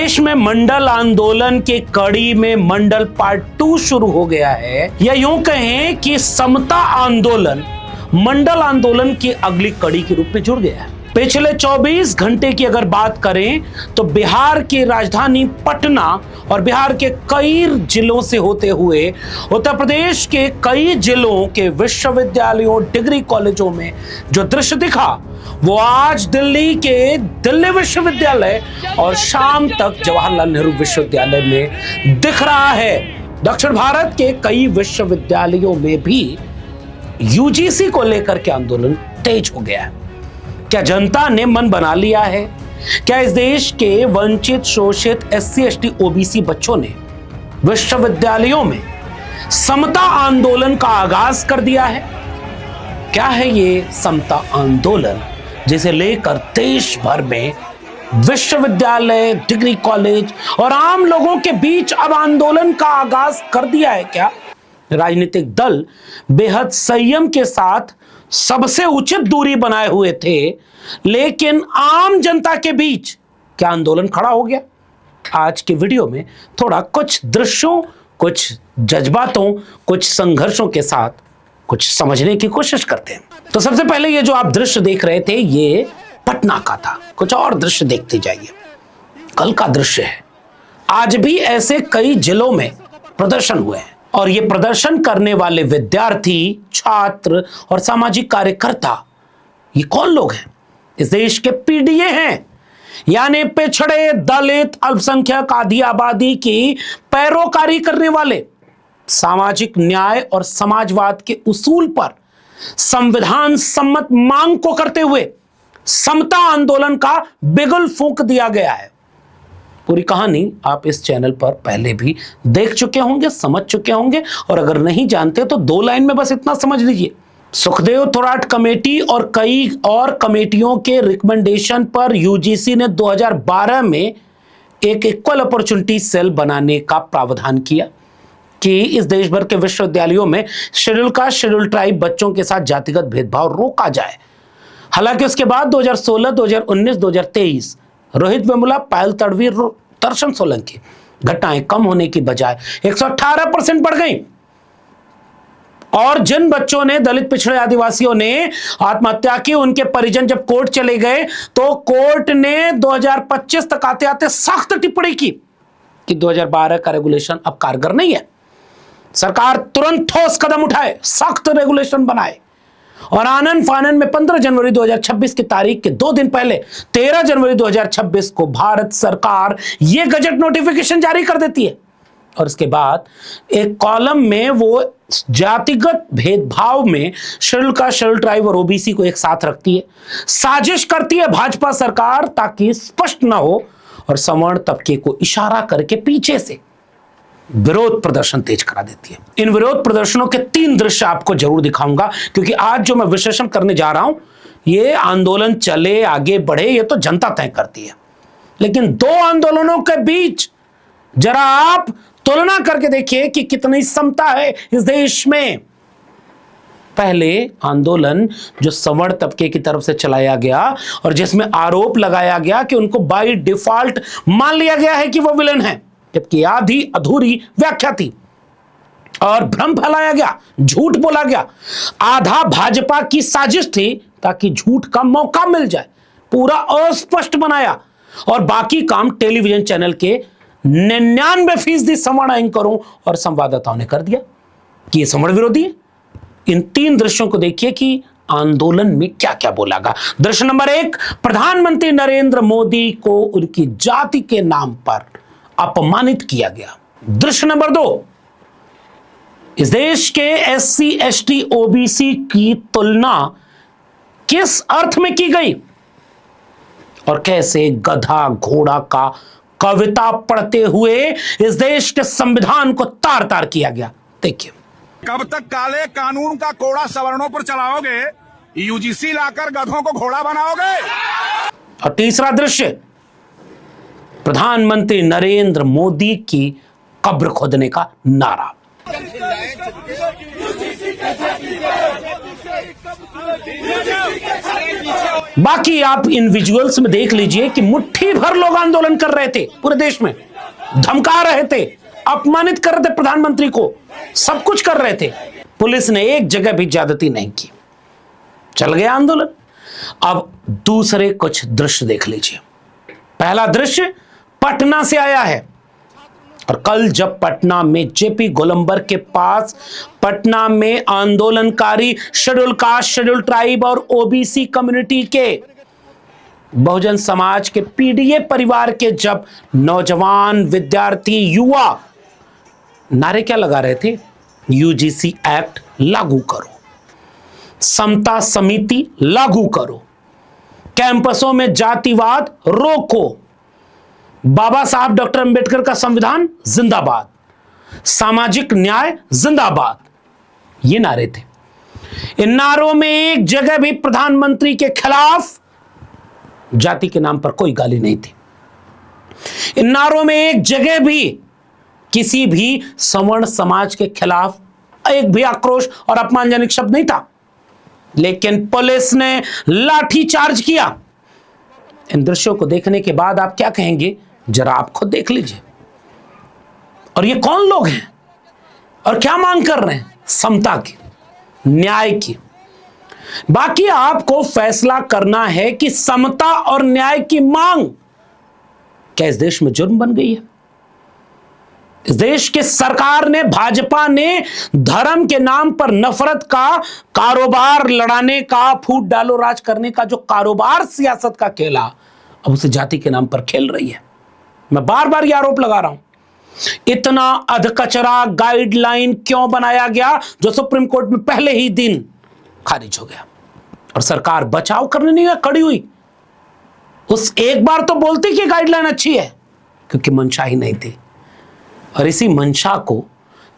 देश में मंडल आंदोलन के कड़ी में मंडल पार्ट 2 शुरू हो गया है, या यूं कहें कि समता आंदोलन मंडल आंदोलन की अगली कड़ी के रूप में जुड़ गया है। पिछले 24 घंटे की अगर बात करें तो बिहार की राजधानी पटना और बिहार के कई जिलों से होते हुए उत्तर प्रदेश के कई जिलों के विश्वविद्यालयों, डिग्री कॉलेजों में जो दृश्य दिखा वो आज दिल्ली के दिल्ली विश्वविद्यालय और शाम तक जवाहरलाल नेहरू विश्वविद्यालय में दिख रहा है। दक्षिण भारत के कई विश्वविद्यालयों में भी यूजीसी को लेकर के आंदोलन तेज हो गया है। क्या जनता ने मन बना लिया है? क्या इस देश के वंचित, शोषित एससी, एसटी, ओबीसी बच्चों ने विश्वविद्यालयों में समता आंदोलन का आगाज कर दिया है? क्या है ये समता आंदोलन जिसे लेकर देश भर में विश्वविद्यालय, डिग्री कॉलेज और आम लोगों के बीच अब आंदोलन का आगाज कर दिया है? क्या राजनीतिक दल बेहद संयम के साथ सबसे उचित दूरी बनाए हुए थे, लेकिन आम जनता के बीच क्या आंदोलन खड़ा हो गया? आज के वीडियो में थोड़ा कुछ दृश्यों, कुछ जज्बातों, कुछ संघर्षों के साथ कुछ समझने की कोशिश करते हैं। तो सबसे पहले ये जो आप दृश्य देख रहे थे ये पटना का था। कुछ और दृश्य देखते जाइए। कल का दृश्य है। आज भी ऐसे कई जिलों में प्रदर्शन हुए हैं और ये प्रदर्शन करने वाले विद्यार्थी, छात्र और सामाजिक कार्यकर्ता ये कौन लोग हैं? इस देश के पीडीए हैं, यानी पिछड़े, दलित, अल्पसंख्यक, आधी आबादी की पैरोकारी करने वाले, सामाजिक न्याय और समाजवाद के उसूल पर संविधान सम्मत मांग को करते हुए समता आंदोलन का बिगुल फूंक दिया गया है। पूरी कहानी आप इस चैनल पर पहले भी देख चुके होंगे, समझ चुके होंगे, और अगर नहीं जानते तो 2 लाइन में बस इतना समझ लीजिए। सुखदेव थोराट कमेटी और कई और कमेटियों के रिकमेंडेशन पर यूजीसी ने 2012 में एक इक्वल अपॉर्चुनिटी सेल बनाने का प्रावधान किया कि इस देश भर के विश्वविद्यालयों में शेड्यूल कास्ट, शेड्यूल ट्राइब बच्चों के साथ जातिगत भेदभाव रोका जाए। हालांकि उसके बाद 2016, 2019, 2023 रोहित वेमुला, पायल तड़वी, दर्शन सोलंकी घटनाएं कम होने की बजाय 118% बढ़ गई। और जिन बच्चों ने, दलित, पिछड़े, आदिवासियों ने आत्महत्या की, उनके परिजन जब कोर्ट चले गए तो कोर्ट ने 2025 तक आते आते सख्त टिप्पणी की कि 2012 का रेगुलेशन अब कारगर नहीं है। सरकार तुरंत ठोस कदम उठाए, सख्त रेगुलेशन बनाए। और आनन फानन में 15 जनवरी 2026 की तारीख के 2 दिन पहले 13 जनवरी 2026 को भारत सरकार यह गजट नोटिफिकेशन जारी कर देती है। और इसके बाद एक कॉलम में वो जातिगत भेदभाव में शेड्यूल कास्ट, शेड्यूल ट्राइब और ओबीसी को एक साथ रखती है। साजिश करती है भाजपा सरकार ताकि स्पष्ट ना हो और सवर्ण तबके को इशारा करके पीछे से विरोध प्रदर्शन तेज करा देती है। इन विरोध प्रदर्शनों के 3 दृश्य आपको जरूर दिखाऊंगा, क्योंकि आज जो मैं विश्लेषण करने जा रहा हूं ये आंदोलन चले, आगे बढ़े, ये तो जनता तय करती है। लेकिन 2 आंदोलनों के बीच जरा आप तुलना करके देखिए कि कितनी समता है इस देश में। पहले आंदोलन जो सवर्ण तबके की तरफ से चलाया गया और जिसमें आरोप लगाया गया कि उनको बाय डिफॉल्ट मान लिया गया है कि वो विलन है, जबकि आधी अधूरी व्याख्या थी और भ्रम फैलाया गया, झूठ बोला गया। आधा भाजपा की साजिश थी ताकि झूठ का मौका मिल जाए, पूरा अस्पष्ट बनाया। और बाकी काम टेलीविजन चैनल के 99% सवर्ण एंकरों और संवाददाताओं ने कर दिया कि ये सवर्ण विरोधी है। इन 3 दृश्यों को देखिए कि आंदोलन में क्या क्या बोला गया। दृश्य नंबर 1, प्रधानमंत्री नरेंद्र मोदी को उनकी जाति के नाम पर अपमानित किया गया। दृश्य नंबर 2, इस देश के एससी, एसटी, ओबीसी की तुलना किस अर्थ में की गई और कैसे गधा घोड़ा का कविता पढ़ते हुए इस देश के संविधान को तार तार किया गया। देखिए, कब तक काले कानून का कोड़ा सवर्णों पर चलाओगे? यूजीसी लाकर गधों को घोड़ा बनाओगे? और तीसरा दृश्य, प्रधानमंत्री नरेंद्र मोदी की कब्र खोदने का नारा। बाकी आप इन विजुअल्स में देख लीजिए कि मुट्ठी भर लोग आंदोलन कर रहे थे पूरे देश में, धमका रहे थे, अपमानित कर रहे थे प्रधानमंत्री को, सब कुछ कर रहे थे। पुलिस ने एक जगह भी ज्यादती नहीं की, चल गया आंदोलन। अब दूसरे कुछ दृश्य देख लीजिए। पहला दृश्य पटना से आया है, और कल जब पटना में जेपी गोलंबर के पास पटना में आंदोलनकारी शेड्यूल कास्ट, शेड्यूल ट्राइब और ओबीसी कम्युनिटी के बहुजन समाज के पीडीए परिवार के जब नौजवान विद्यार्थी युवा नारे क्या लगा रहे थे, यूजीसी एक्ट लागू करो, समता समिति लागू करो, कैंपसों में जातिवाद रोको, बाबा साहब डॉक्टर अंबेडकर का संविधान जिंदाबाद, सामाजिक न्याय जिंदाबाद, ये नारे थे। इन नारों में एक जगह भी प्रधानमंत्री के खिलाफ जाति के नाम पर कोई गाली नहीं थी। इन नारों में एक जगह भी किसी भी सवर्ण समाज के खिलाफ एक भी आक्रोश और अपमानजनक शब्द नहीं था। लेकिन पुलिस ने लाठी चार्ज किया। इन दृश्यों को देखने के बाद आप क्या कहेंगे, जरा आप खुद देख लीजिए। और ये कौन लोग हैं और क्या मांग कर रहे हैं, समता की, न्याय की। बाकी आपको फैसला करना है कि समता और न्याय की मांग क्या इस देश में जुर्म बन गई है। इस देश के सरकार ने, भाजपा ने धर्म के नाम पर नफरत का कारोबार लड़ाने का, फूट डालो राज करने का जो कारोबार सियासत का खेला, अब उसे जाति के नाम पर खेल रही है। मैं बार बार यह आरोप लगा रहा हूं, इतना अधकचरा गाइडलाइन क्यों बनाया गया जो सुप्रीम कोर्ट में पहले ही दिन खारिज हो गया, और सरकार बचाव करने नहीं खड़ी हुई। उस एक बार तो बोलती कि गाइडलाइन अच्छी है, क्योंकि मंशा ही नहीं थी। और इसी मंशा को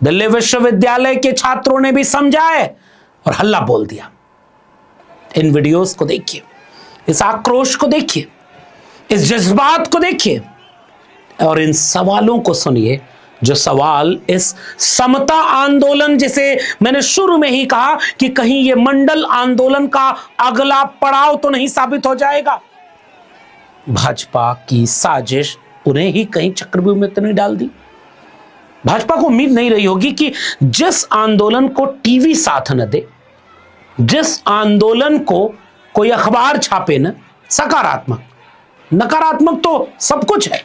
दिल्ली विश्वविद्यालय के छात्रों ने भी समझा है और हल्ला बोल दिया। इन वीडियोस को देखिए, इस आक्रोश को देखिए, इस जज्बात को देखिए, और इन सवालों को सुनिए, जो सवाल इस समता आंदोलन, जिसे मैंने शुरू में ही कहा कि कहीं ये मंडल आंदोलन का अगला पड़ाव तो नहीं साबित हो जाएगा। भाजपा की साजिश उन्हें ही कहीं चक्रव्यूह में तो नहीं डाल दी। भाजपा को उम्मीद नहीं रही होगी कि जिस आंदोलन को टीवी साथ न दे, जिस आंदोलन को कोई अखबार छापे न, सकारात्मक, नकारात्मक तो सब कुछ है,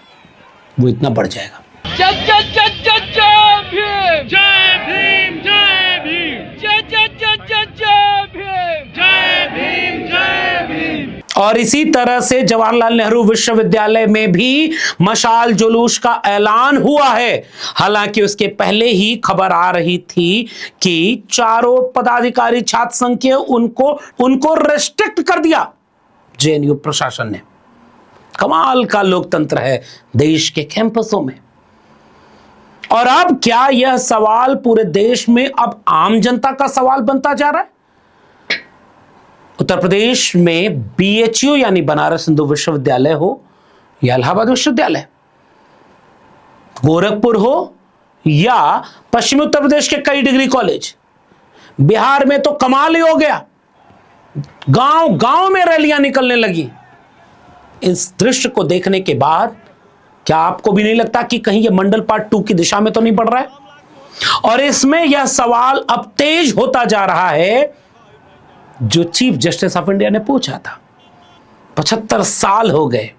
वो इतना बढ़ जाएगा। जय जय जय जय जय भीम, जय भीम, जय भीम, जय जय जय जय जय भीम, जय भीम, जय भीम। और इसी तरह से जवाहरलाल नेहरू विश्वविद्यालय में भी मशाल जुलूस का ऐलान हुआ है। हालांकि उसके पहले ही खबर आ रही थी कि चारों पदाधिकारी छात्र संघ के उनको रेस्ट्रिक्ट कर दिया जेएनयू प्रशासन ने। कमाल का लोकतंत्र है देश के कैंपसों में। और अब क्या यह सवाल पूरे देश में अब आम जनता का सवाल बनता जा रहा है? उत्तर प्रदेश में बीएचयू यानी बनारस हिंदू विश्वविद्यालय हो या इलाहाबाद विश्वविद्यालय, गोरखपुर हो या पश्चिमी उत्तर प्रदेश के कई डिग्री कॉलेज, बिहार में तो कमाल ही हो गया, गांव गांव में रैलियां निकलने लगी। इस दृश्य को देखने के बाद क्या आपको भी नहीं लगता कि कहीं यह मंडल पार्ट 2 की दिशा में तो नहीं बढ़ रहा है? और इसमें यह सवाल अब तेज होता जा रहा है जो चीफ जस्टिस ऑफ इंडिया ने पूछा था। 75 साल हो गए,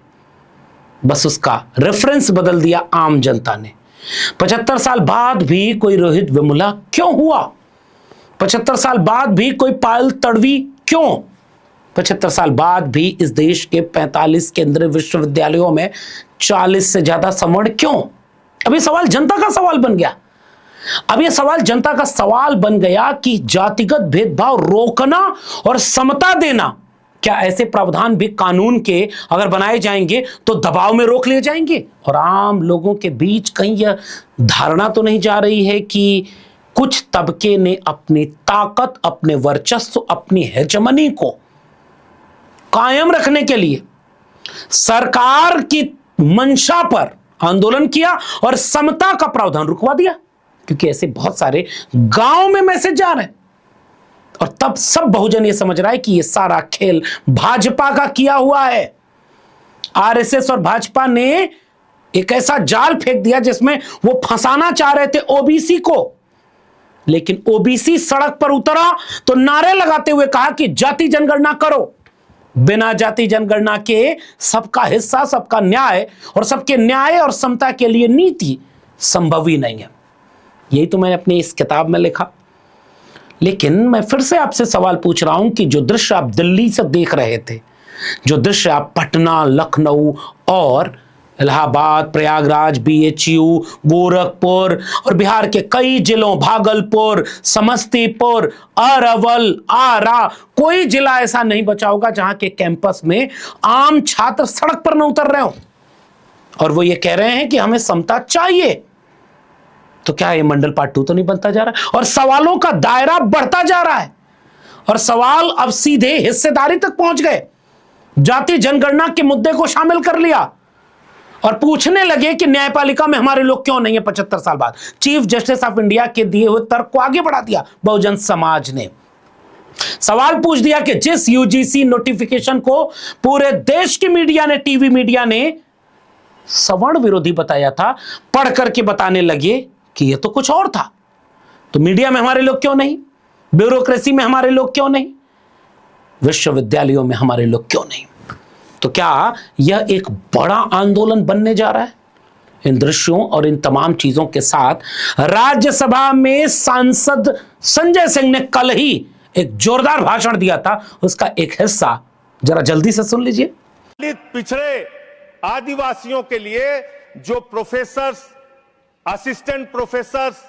बस उसका रेफरेंस बदल दिया आम जनता ने। 75 साल बाद भी कोई रोहित वेमुला क्यों हुआ? 75 साल बाद भी कोई पायल तड़वी क्यों? 75 साल बाद भी इस देश के 45 केंद्रीय विश्वविद्यालयों में 40 से ज्यादा सवर्ण क्यों? अब ये सवाल जनता का सवाल बन गया। अब यह सवाल जनता का सवाल बन गया कि जातिगत भेदभाव रोकना और समता देना, क्या ऐसे प्रावधान भी कानून के अगर बनाए जाएंगे तो दबाव में रोक लिए जाएंगे? और आम लोगों के बीच कहीं यह धारणा तो नहीं जा रही है कि कुछ तबके ने अपनी ताकत, अपने वर्चस्व, अपनी हेजमनी को कायम रखने के लिए सरकार की मंशा पर आंदोलन किया और समता का प्रावधान रुकवा दिया? क्योंकि ऐसे बहुत सारे गांव में मैसेज जा रहे हैं और तब सब बहुजन ये समझ रहा है कि ये सारा खेल भाजपा का किया हुआ है। आरएसएस और भाजपा ने एक ऐसा जाल फेंक दिया जिसमें वो फंसाना चाह रहे थे ओबीसी को, लेकिन ओबीसी सड़क पर उतरा तो नारे लगाते हुए कहा कि जाति जनगणना करो। बिना जाति जनगणना के सबका हिस्सा, सबका न्याय और सबके न्याय और समता के लिए नीति संभव ही नहीं है। यही तो मैंने अपनी इस किताब में लिखा। लेकिन मैं फिर से आपसे सवाल पूछ रहा हूं कि जो दृश्य आप दिल्ली से देख रहे थे, जो दृश्य आप पटना, लखनऊ और इलाहाबाद, प्रयागराज, बीएचयू, गोरखपुर और बिहार के कई जिलों, भागलपुर, समस्तीपुर, अरवल, आरा, कोई जिला ऐसा नहीं बचा होगा जहां के कैंपस में आम छात्र सड़क पर न उतर रहे हो और वो ये कह रहे हैं कि हमें समता चाहिए। तो क्या ये मंडल पार्ट 2 तो नहीं बनता जा रहा? और सवालों का दायरा बढ़ता जा रहा है और सवाल अब सीधे हिस्सेदारी तक पहुंच गए। जाति जनगणना के मुद्दे को शामिल कर लिया और पूछने लगे कि न्यायपालिका में हमारे लोग क्यों नहीं है 75 साल बाद। चीफ जस्टिस ऑफ इंडिया के दिए हुए तर्क को आगे बढ़ा दिया बहुजन समाज ने। सवाल पूछ दिया कि जिस यूजीसी नोटिफिकेशन को पूरे देश की मीडिया ने, टीवी मीडिया ने सवर्ण विरोधी बताया था, पढ़ करके बताने लगे कि यह तो कुछ और था। तो मीडिया में हमारे लोग क्यों नहीं, ब्यूरोक्रेसी में हमारे लोग क्यों नहीं, विश्वविद्यालयों में हमारे लोग क्यों नहीं? तो क्या यह एक बड़ा आंदोलन बनने जा रहा है? इन दृश्यों और इन तमाम चीजों के साथ राज्यसभा में सांसद संजय सिंह ने कल ही एक जोरदार भाषण दिया था, उसका एक हिस्सा जरा जल्दी से सुन लीजिए। दलित पिछड़े आदिवासियों के लिए जो प्रोफेसर्स, असिस्टेंट प्रोफेसर्स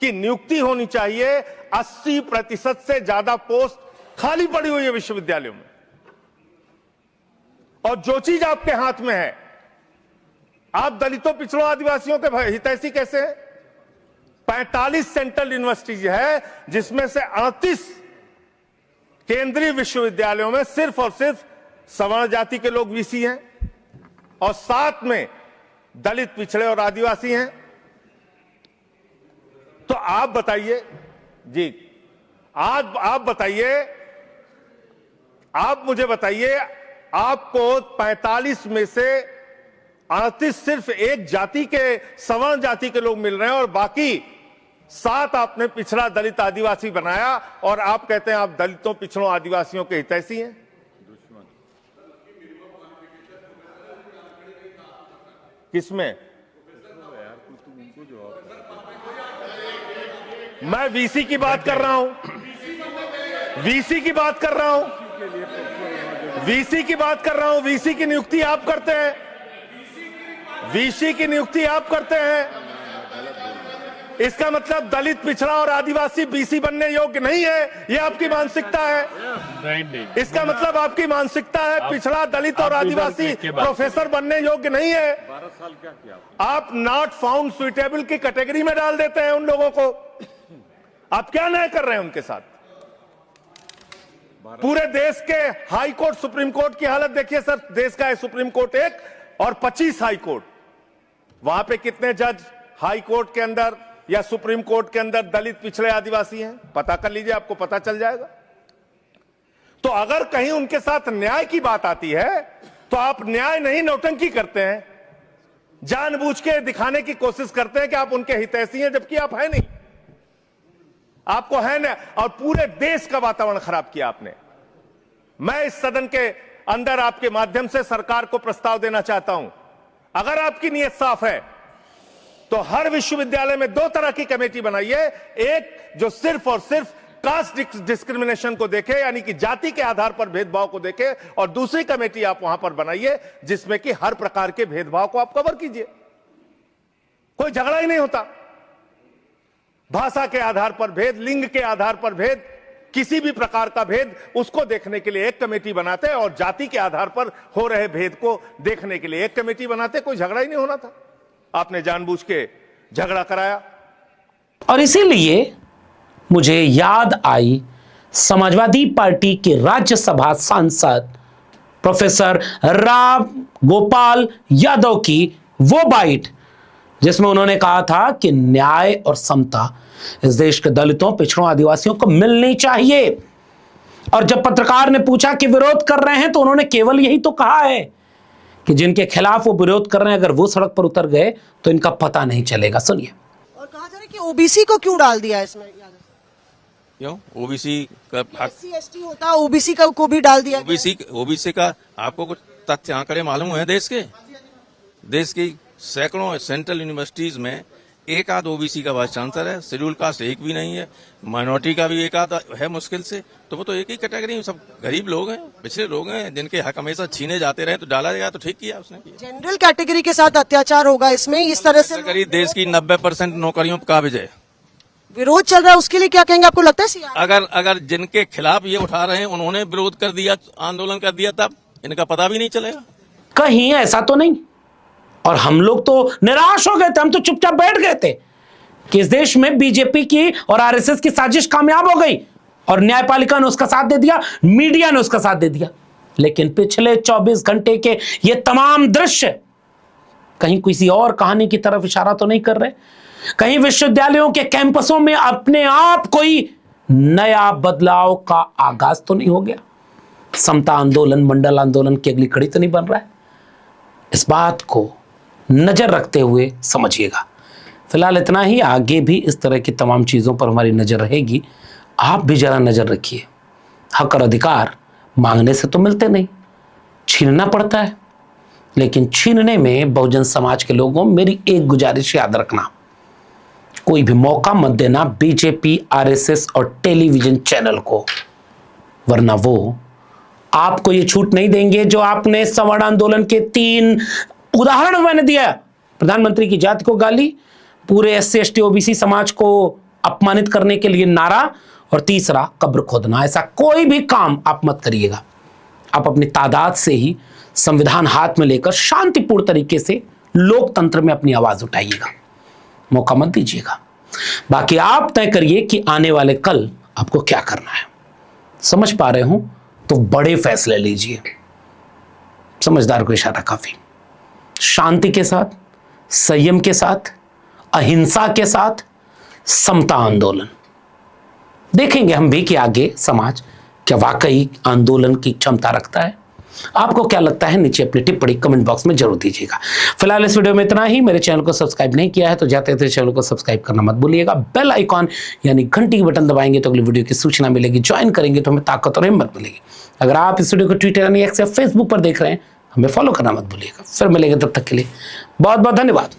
की नियुक्ति होनी चाहिए, 80% से ज्यादा पोस्ट खाली पड़ी हुई है विश्वविद्यालयों में। और जो चीज आपके हाथ में है, आप दलितों, पिछड़ों, आदिवासियों के हितैषी कैसे हैं? 45 सेंट्रल यूनिवर्सिटीज है जिसमें से 38 केंद्रीय विश्वविद्यालयों में सिर्फ और सिर्फ सवर्ण जाति के लोग वीसी हैं और 7 में दलित, पिछड़े और आदिवासी हैं। तो आप बताइए जी, आज आप बताइए, आप मुझे बताइए, आपको 45 में से 38 सिर्फ एक जाति के, सवर्ण जाति के लोग मिल रहे हैं और बाकी 7 आपने पिछड़ा, दलित, आदिवासी बनाया और आप कहते हैं आप दलितों, पिछड़ों, आदिवासियों के हितैषी हैं। किसमें? मैं वीसी की बात कर रहा हूं, वीसी की बात कर रहा हूं, वीसी की बात कर रहा हूं। वीसी की नियुक्ति आप करते हैं, वीसी की नियुक्ति आप करते हैं। इसका मतलब दलित, पिछड़ा और आदिवासी बीसी बनने योग्य नहीं है, यह आपकी मानसिकता है। इसका मतलब आपकी मानसिकता है पिछड़ा, दलित और आदिवासी प्रोफेसर बनने योग्य नहीं है। 12 साल क्या किया आप नॉट फाउंड सुइटेबल की कैटेगरी में डाल देते हैं उन लोगों को। आप क्या न्याय कर रहे हैं उनके साथ? पूरे देश के हाई कोर्ट, सुप्रीम कोर्ट की हालत देखिए सर। देश का है सुप्रीम कोर्ट 1 और 25 हाई कोर्ट। वहां पे कितने जज हाई कोर्ट के अंदर या सुप्रीम कोर्ट के अंदर दलित, पिछड़े, आदिवासी हैं? पता कर लीजिए, आपको पता चल जाएगा। तो अगर कहीं उनके साथ न्याय की बात आती है तो आप न्याय नहीं, नौटंकी करते हैं, जानबूझ के दिखाने की कोशिश करते हैं कि आप उनके हितैषी हैं, जबकि आप है नहीं। आपको है ना, और पूरे देश का वातावरण खराब किया आपने। मैं इस सदन के अंदर आपके माध्यम से सरकार को प्रस्ताव देना चाहता हूं, अगर आपकी नीयत साफ है तो हर विश्वविद्यालय में 2 तरह की कमेटी बनाइए। एक जो सिर्फ और सिर्फ कास्ट डिस्क्रिमिनेशन को देखे, यानी कि जाति के आधार पर भेदभाव को देखे, और दूसरी कमेटी आप वहां पर बनाइए जिसमें कि हर प्रकार के भेदभाव को आप कवर कीजिए। कोई झगड़ा ही नहीं होता। भाषा के आधार पर भेद, लिंग के आधार पर भेद, किसी भी प्रकार का भेद, उसको देखने के लिए एक कमेटी बनाते हैं और जाति के आधार पर हो रहे भेद को देखने के लिए एक कमेटी बनाते। कोई झगड़ा ही नहीं होना था, आपने जानबूझ के झगड़ा कराया। और इसीलिए मुझे याद आई समाजवादी पार्टी के राज्यसभा सांसद प्रोफेसर राम गोपाल यादव की वो बाइट, जिसमें उन्होंने कहा था कि न्याय और समता इस देश के दलितों, पिछड़ों, आदिवासियों को मिलनी चाहिए। और जब पत्रकार ने पूछा कि विरोध कर रहे हैं तो उन्होंने केवल यही तो कहा है कि जिनके खिलाफ वो विरोध कर रहे हैं अगर वो सड़क पर उतर गए तो इनका पता नहीं चलेगा। सुनिए। और कहा जा रहा है कि ओबीसी को क्यों डाल दिया इसमें? क्यों? ओबीसी का हक, SC ST होता, ओबीसी को भी डाल दिया गया। ओबीसी का आपको कुछ तथ्य आंकड़े मालूम है? देश की सैकड़ों सेंट्रल यूनिवर्सिटीज में एक आध ओबीसी का वाइस चांसलर है, शेड्यूल कास्ट एक भी नहीं है, माइनॉरिटी का भी एक आध है मुश्किल से, तो वो तो एक ही कैटेगरी में सब गरीब लोग हैं, पिछड़े लोग हैं, जिनके हक हमेशा छीने जाते रहे, तो डाला गया तो ठीक किया उसने किया। जनरल कैटेगरी के साथ अत्याचार होगा इसमें, इस तरह से करीब देश की 90% नौकरियों का विजय। विरोध चल रहा है, उसके लिए क्या कहेंगे? आपको लगता है अगर जिनके खिलाफ ये उठा रहे हैं उन्होंने विरोध कर दिया, आंदोलन कर दिया, तब इनका पता भी नहीं चलेगा। कहीं ऐसा तो नहीं। और हम लोग तो निराश हो गए थे, हम तो चुपचाप बैठ गए थे कि इस देश में बीजेपी की और आरएसएस की साजिश कामयाब हो गई और न्यायपालिका ने उसका साथ दे दिया, मीडिया ने उसका साथ दे दिया। लेकिन पिछले 24 घंटे के ये तमाम दृश्य कहीं किसी और कहानी की तरफ इशारा तो नहीं कर रहे? कहीं विश्वविद्यालयों के कैंपसों में अपने आप कोई नया बदलाव का आगाज तो नहीं हो गया? समता आंदोलन, मंडल आंदोलन की अगली कड़ी तो नहीं बन रहा है? इस बात को नजर रखते हुए समझिएगा। फिलहाल इतना ही, आगे भी इस तरह की तमाम चीजों पर हमारी नजर रहेगी। आप भी जरा नजर रखिए। हक और अधिकार मांगने से तो मिलते नहीं, छीनना पड़ता है। लेकिन छीनने में बहुजन समाज के लोगों, मेरी एक गुजारिश याद रखना, कोई भी मौका मत देना बीजेपी, आरएसएस और टेलीविजन चैनल को, वरना वो आपको ये छूट नहीं देंगे जो आपने सवर्ण आंदोलन के 3 उदाहरण मैंने दिया। प्रधानमंत्री की जाति को गाली, पूरे SC ST OBC समाज को अपमानित करने के लिए नारा, और तीसरा कब्र खोदना। ऐसा कोई भी काम आप मत करिएगा। आप अपनी तादाद से ही संविधान हाथ में लेकर शांतिपूर्ण तरीके से लोकतंत्र में अपनी आवाज उठाइएगा, मौका मत दीजिएगा। बाकी आप तय करिए कि आने वाले कल आपको क्या करना है। समझ पा रहे हो तो बड़े फैसले लीजिए। समझदार को इशारा काफी। शांति के साथ, संयम के साथ, अहिंसा के साथ, समता आंदोलन। देखेंगे हम भी कि आगे समाज क्या वाकई आंदोलन की क्षमता रखता है। आपको क्या लगता है? नीचे अपनी टिप्पणी कमेंट बॉक्स में जरूर दीजिएगा। फिलहाल इस वीडियो में इतना ही। मेरे चैनल को सब्सक्राइब नहीं किया है तो जाते थे चैनल को सब्सक्राइब करना मत भूलिएगा। बेल आइकॉन यानी घंटी की बटन दबाएंगे तो अगली वीडियो की सूचना मिलेगी। ज्वाइन करेंगे तो हमें ताकत और हिम्मत मिलेगी। अगर आप इस वीडियो को ट्विटर यानी एक्स या फेसबुक पर देख रहे हैं, हमें फॉलो करना मत भूलिएगा। फिर मिलेंगे, तब तक के लिए बहुत बहुत धन्यवाद।